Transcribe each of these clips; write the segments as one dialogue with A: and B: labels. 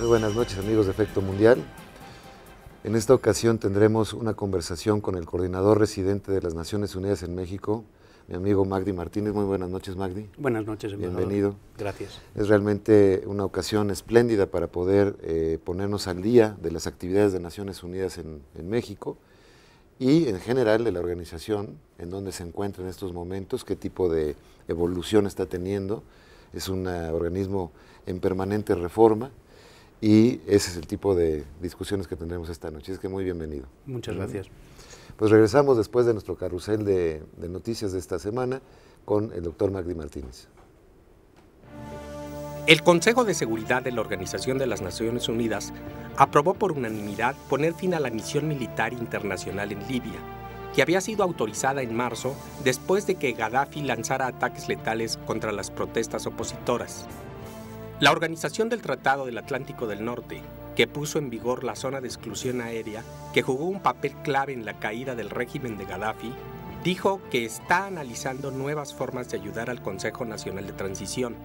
A: Muy buenas noches, amigos de Efecto Mundial. En esta ocasión tendremos una conversación con el coordinador residente de las Naciones Unidas en México, mi amigo Magdi Martínez. Muy buenas noches, Magdi.
B: Buenas noches, embajador.
A: Bienvenido.
B: Gracias.
A: Es realmente una ocasión espléndida para poder ponernos al día de las actividades de Naciones Unidas en México y en general de la organización, en donde se encuentra en estos momentos, qué tipo de evolución está teniendo. Es un organismo en permanente reforma y ese es el tipo de discusiones que tendremos esta noche. Es que muy bienvenido.
B: Muchas gracias.
A: Pues regresamos después de nuestro carrusel de noticias de esta semana con el doctor Magdi Martínez.
C: El Consejo de Seguridad de la Organización de las Naciones Unidas aprobó por unanimidad poner fin a la misión militar internacional en Libia, que había sido autorizada en marzo después de que Gaddafi lanzara ataques letales contra las protestas opositoras. La Organización del Tratado del Atlántico del Norte, que puso en vigor la zona de exclusión aérea, que jugó un papel clave en la caída del régimen de Gaddafi, dijo que está analizando nuevas formas de ayudar al Consejo Nacional de Transición,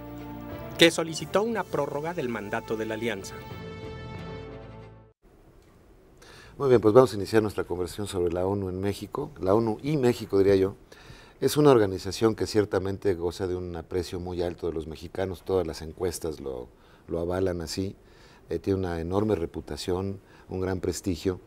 C: que solicitó una prórroga del mandato de la alianza.
A: Muy bien, pues vamos a iniciar nuestra conversación sobre la ONU en México, la ONU y México, diría yo. Es una organización que ciertamente goza de un aprecio muy alto de los mexicanos, todas las encuestas lo avalan así, tiene una enorme reputación, un gran prestigio,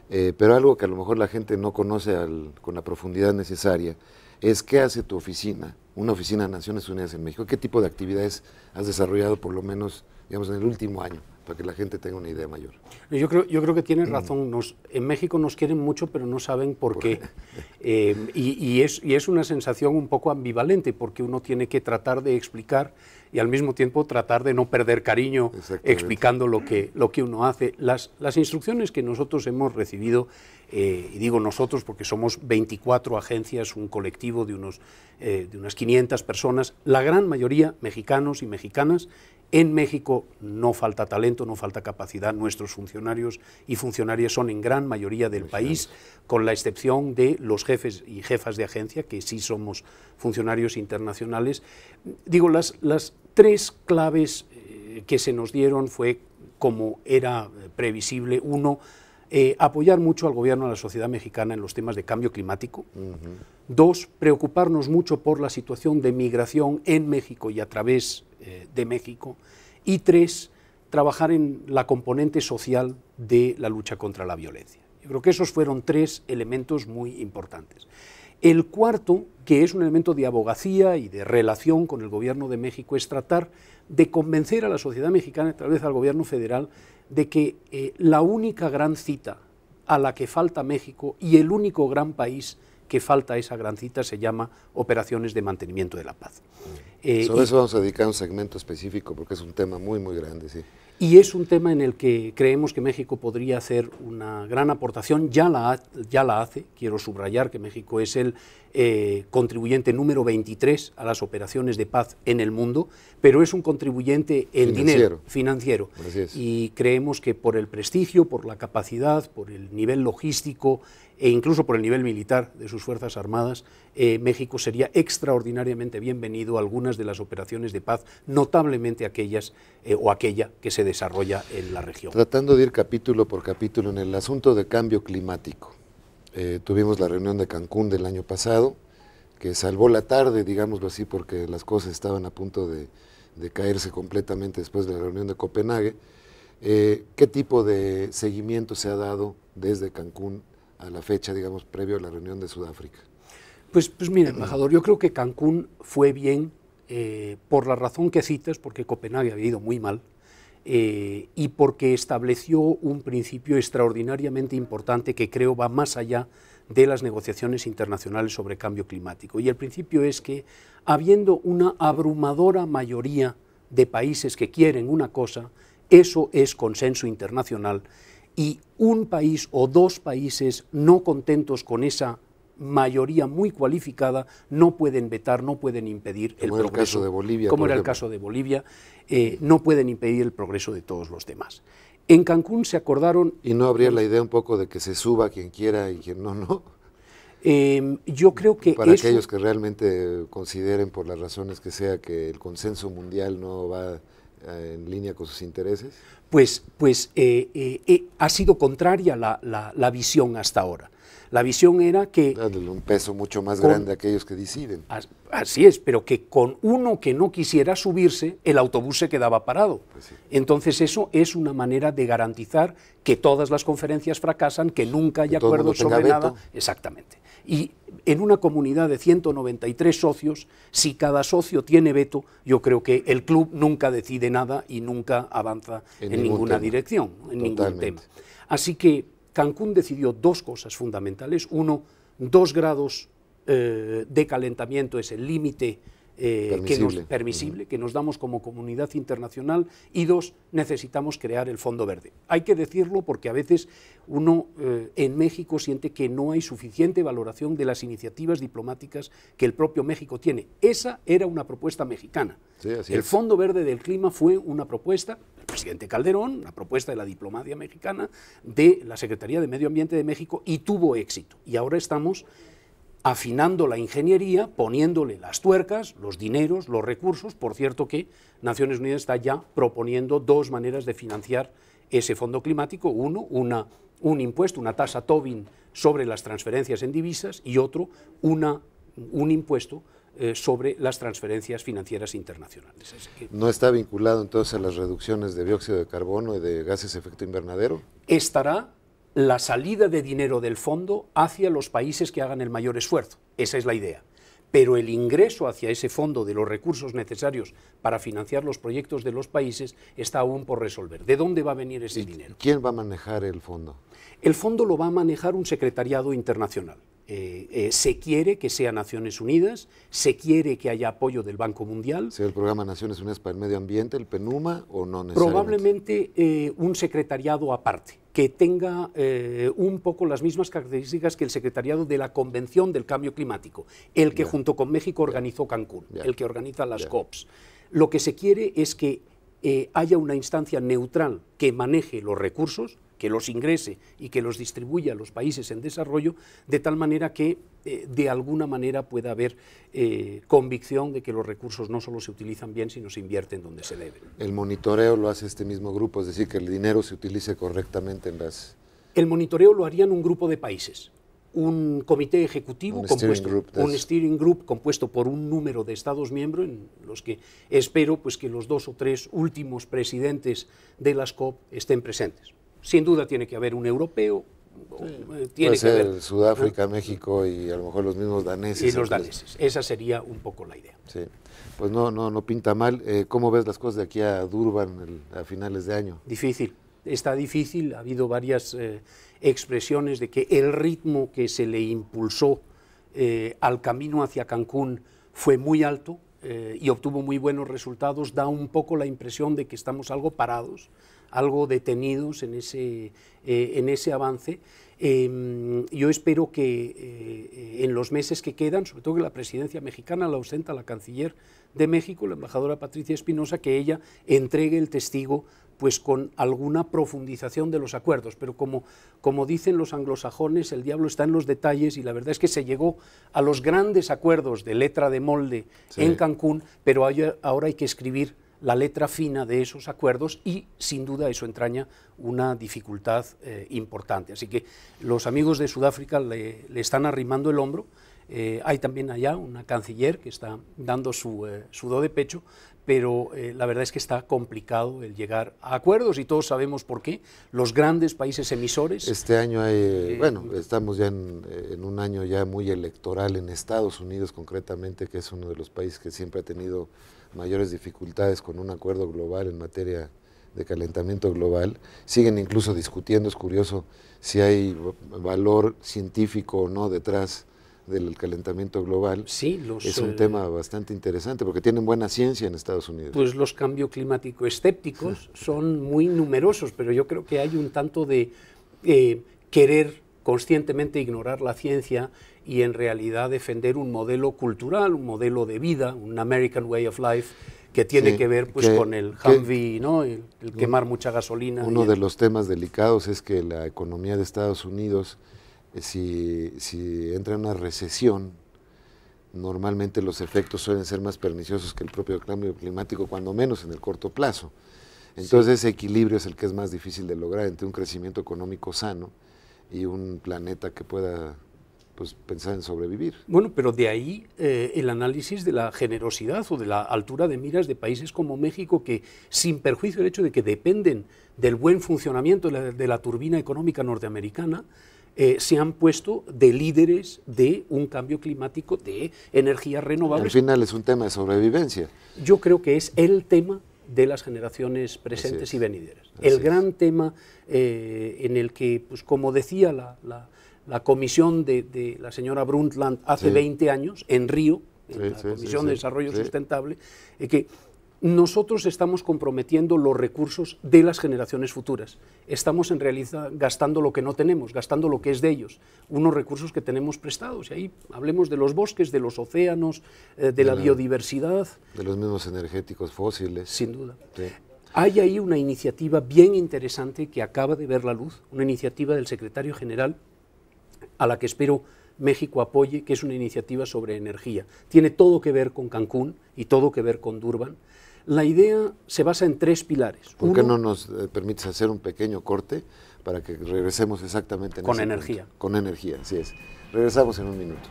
A: pero algo que a lo mejor la gente no conoce con la profundidad necesaria es qué hace tu oficina, una oficina de Naciones Unidas en México, qué tipo de actividades has desarrollado por lo menos, digamos, en el último año, para que la gente tenga una idea mayor.
B: Yo creo que tienes razón. En México nos quieren mucho, pero no saben por qué. Y es una sensación un poco ambivalente, porque uno tiene que tratar de explicar y al mismo tiempo tratar de no perder cariño explicando lo que uno hace. Las instrucciones que nosotros hemos recibido, y digo nosotros porque somos 24 agencias, un colectivo de unas 500 personas, la gran mayoría mexicanos y mexicanas. En México no falta talento, no falta capacidad. Nuestros funcionarios y funcionarias son en gran mayoría del país, con la excepción de los jefes y jefas de agencia, que sí somos funcionarios internacionales. Digo, las tres claves que se nos dieron fue, como era previsible, uno, apoyar mucho al gobierno, a la sociedad mexicana en los temas de cambio climático. Dos, preocuparnos mucho por la situación de migración en México y a través de México. Y tres, trabajar en la componente social de la lucha contra la violencia. Yo creo que esos fueron tres elementos muy importantes. El cuarto, que es un elemento de abogacía y de relación con el gobierno de México, es tratar de convencer a la sociedad mexicana, a través del gobierno federal, de que la única gran cita a la que falta México y el único gran país que falta esa gran cita se llama operaciones de mantenimiento de la paz.
A: Sobre eso vamos a dedicar un segmento específico porque es un tema muy, muy grande, sí.
B: Y es un tema en el que creemos que México podría hacer una gran aportación, ya la hace. Quiero subrayar que México es el contribuyente número 23 a las operaciones de paz en el mundo, pero es un contribuyente en dinero, financiero. Y creemos que por el prestigio, por la capacidad, por el nivel logístico e incluso por el nivel militar de sus Fuerzas Armadas, México sería extraordinariamente bienvenido a algunas de las operaciones de paz, notablemente aquellas o aquella que se desarrolla en la región.
A: Tratando de ir capítulo por capítulo en el asunto de cambio climático, tuvimos la reunión de Cancún del año pasado, que salvó la tarde, digámoslo así, porque las cosas estaban a punto de caerse completamente después de la reunión de Copenhague. ¿Qué tipo de seguimiento se ha dado desde Cancún a la fecha, digamos, previo a la reunión de Sudáfrica?
B: Pues mira, embajador, yo creo que Cancún fue bien por la razón que citas, porque Copenhague había ido muy mal, y porque estableció un principio extraordinariamente importante que creo va más allá de las negociaciones internacionales sobre cambio climático. Y el principio es que, habiendo una abrumadora mayoría de países que quieren una cosa, eso es consenso internacional, y un país o dos países no contentos con esa mayoría muy cualificada no pueden vetar, no pueden impedir el progreso.
A: Como era el caso de Bolivia.
B: Como era el caso de Bolivia, no pueden impedir el progreso de todos los demás. En Cancún se acordaron...
A: ¿Y no habría la idea un poco de que se suba quien quiera y quien no, no?
B: Yo creo que
A: para aquellos que realmente consideren, por las razones que sea, que el consenso mundial no va en línea con sus intereses?
B: Pues ha sido contraria la visión hasta ahora. La visión era que...
A: Dándole un peso mucho más grande a aquellos que deciden.
B: Así es, pero que con uno que no quisiera subirse, el autobús se quedaba parado.
A: Pues sí.
B: Entonces eso es una manera de garantizar que todas las conferencias fracasan, que nunca haya acuerdos sobre nada. Exactamente. Y en una comunidad de 193 socios, si cada socio tiene veto, yo creo que el club nunca decide nada y nunca avanza en ninguna dirección, en ningún tema. Así que Cancún decidió dos cosas fundamentales. Uno, 2 grados de calentamiento es el límite permisible que nos damos como comunidad internacional, y 2, necesitamos crear el Fondo Verde. Hay que decirlo porque a veces uno en México siente que no hay suficiente valoración de las iniciativas diplomáticas que el propio México tiene. Esa era una propuesta mexicana.
A: Sí, así
B: el
A: es.
B: Fondo Verde del Clima fue una propuesta del presidente Calderón, una propuesta de la diplomacia mexicana, de la Secretaría de Medio Ambiente de México, y tuvo éxito. Y ahora estamos afinando la ingeniería, poniéndole las tuercas, los dineros, los recursos. Por cierto que Naciones Unidas está ya proponiendo 2 maneras de financiar ese fondo climático. Uno, un impuesto, una tasa Tobin sobre las transferencias en divisas, y otro, un impuesto sobre las transferencias financieras internacionales.
A: ¿No está vinculado entonces a las reducciones de dióxido de carbono y de gases de efecto invernadero?
B: Estará la salida de dinero del fondo hacia los países que hagan el mayor esfuerzo. Esa es la idea. Pero el ingreso hacia ese fondo de los recursos necesarios para financiar los proyectos de los países está aún por resolver. ¿De dónde va a venir ese dinero?
A: ¿Quién va a manejar el fondo?
B: El fondo lo va a manejar un secretariado internacional. Se quiere que sea Naciones Unidas, se quiere que haya apoyo del Banco Mundial.
A: ¿Sea el Programa Naciones Unidas para el Medio Ambiente, el PNUMA, o no necesariamente?
B: Probablemente un secretariado aparte, que tenga un poco las mismas características que el secretariado de la Convención del Cambio Climático, el que junto con México organizó Cancún, el que organiza las COPs. Lo que se quiere es que haya una instancia neutral que maneje los recursos, que los ingrese y que los distribuya a los países en desarrollo, de tal manera que de alguna manera pueda haber convicción de que los recursos no solo se utilizan bien, sino se invierten donde se deben.
A: El monitoreo lo hace este mismo grupo, es decir, que el dinero se utilice correctamente en las...
B: El monitoreo lo harían un grupo de países, un comité ejecutivo, un steering group compuesto por un número de Estados miembros, en los que espero pues, que los 2 o 3 últimos presidentes de las COP estén presentes. Sin duda tiene que haber un europeo.
A: Puede ser Sudáfrica, México y a lo mejor los mismos daneses.
B: Y los daneses. Esa sería un poco la idea.
A: Sí. Pues no pinta mal. ¿Cómo ves las cosas de aquí a Durban a finales de año?
B: Difícil. Está difícil. Ha habido varias expresiones de que el ritmo que se le impulsó al camino hacia Cancún fue muy alto y obtuvo muy buenos resultados. Da un poco la impresión de que estamos algo parados, algo detenidos en ese avance. Yo espero que en los meses que quedan, sobre todo que la presidencia mexicana la ostenta la canciller de México, la embajadora Patricia Espinosa, que ella entregue el testigo pues con alguna profundización de los acuerdos, pero como dicen los anglosajones, el diablo está en los detalles, y la verdad es que se llegó a los grandes acuerdos de letra de molde en Cancún, pero ahora hay que escribir la letra fina de esos acuerdos, y sin duda eso entraña una dificultad importante. Así que los amigos de Sudáfrica le están arrimando el hombro. Hay también allá una canciller que está dando su do de pecho, pero la verdad es que está complicado el llegar a acuerdos, y todos sabemos por qué. Los grandes países emisores...
A: Este año estamos ya en un año ya muy electoral en Estados Unidos concretamente, que es uno de los países que siempre ha tenido mayores dificultades con un acuerdo global en materia de calentamiento global. Siguen incluso discutiendo, es curioso, si hay valor científico o no detrás del calentamiento global.
B: Sí,
A: es un tema bastante interesante porque tienen buena ciencia en Estados Unidos.
B: Pues los cambio climático escépticos son muy numerosos, pero yo creo que hay un tanto de querer conscientemente ignorar la ciencia y en realidad defender un modelo cultural, un modelo de vida, un American way of life, que tiene que ver pues con el Humvee, ¿no? el quemar mucha gasolina.
A: Uno de los temas delicados es que la economía de Estados Unidos, si entra en una recesión, normalmente los efectos suelen ser más perniciosos que el propio cambio climático, cuando menos en el corto plazo. Entonces ese equilibrio es el que es más difícil de lograr entre un crecimiento económico sano y un planeta que pueda pues, pensar en sobrevivir.
B: Bueno, pero de ahí el análisis de la generosidad o de la altura de miras de países como México, que sin perjuicio del hecho de que dependen del buen funcionamiento de la turbina económica norteamericana, se han puesto de líderes de un cambio climático, de energías renovables.
A: Al final es un tema de sobrevivencia.
B: Yo creo que es el tema de las generaciones presentes y venideras. El gran tema en el que, pues, como decía la comisión de la señora Brundtland hace 20 años, en Río, en la Comisión de Desarrollo Sustentable, que nosotros estamos comprometiendo los recursos de las generaciones futuras. Estamos en realidad gastando lo que no tenemos, gastando lo que es de ellos, unos recursos que tenemos prestados. Y ahí hablemos de los bosques, de los océanos, de la biodiversidad.
A: De los mismos energéticos fósiles.
B: Sin duda.
A: Sí.
B: Hay ahí una iniciativa bien interesante que acaba de ver la luz, una iniciativa del secretario general, a la que espero México apoye, que es una iniciativa sobre energía. Tiene todo que ver con Cancún y todo que ver con Durban. La idea se basa en 3 pilares.
A: ¿Por qué no nos permites hacer un pequeño corte para que regresemos exactamente en
B: con
A: ese
B: energía?
A: punto? Con energía, así es. Regresamos en un minuto.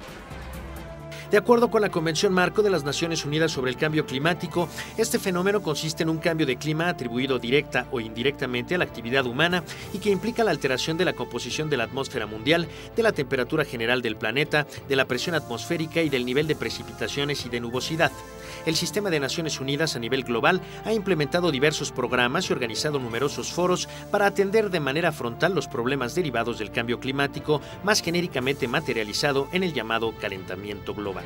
D: De acuerdo con la Convención Marco de las Naciones Unidas sobre el Cambio Climático, este fenómeno consiste en un cambio de clima atribuido directa o indirectamente a la actividad humana y que implica la alteración de la composición de la atmósfera mundial, de la temperatura general del planeta, de la presión atmosférica y del nivel de precipitaciones y de nubosidad. El Sistema de Naciones Unidas a nivel global ha implementado diversos programas y organizado numerosos foros para atender de manera frontal los problemas derivados del cambio climático, más genéricamente materializado en el llamado calentamiento global.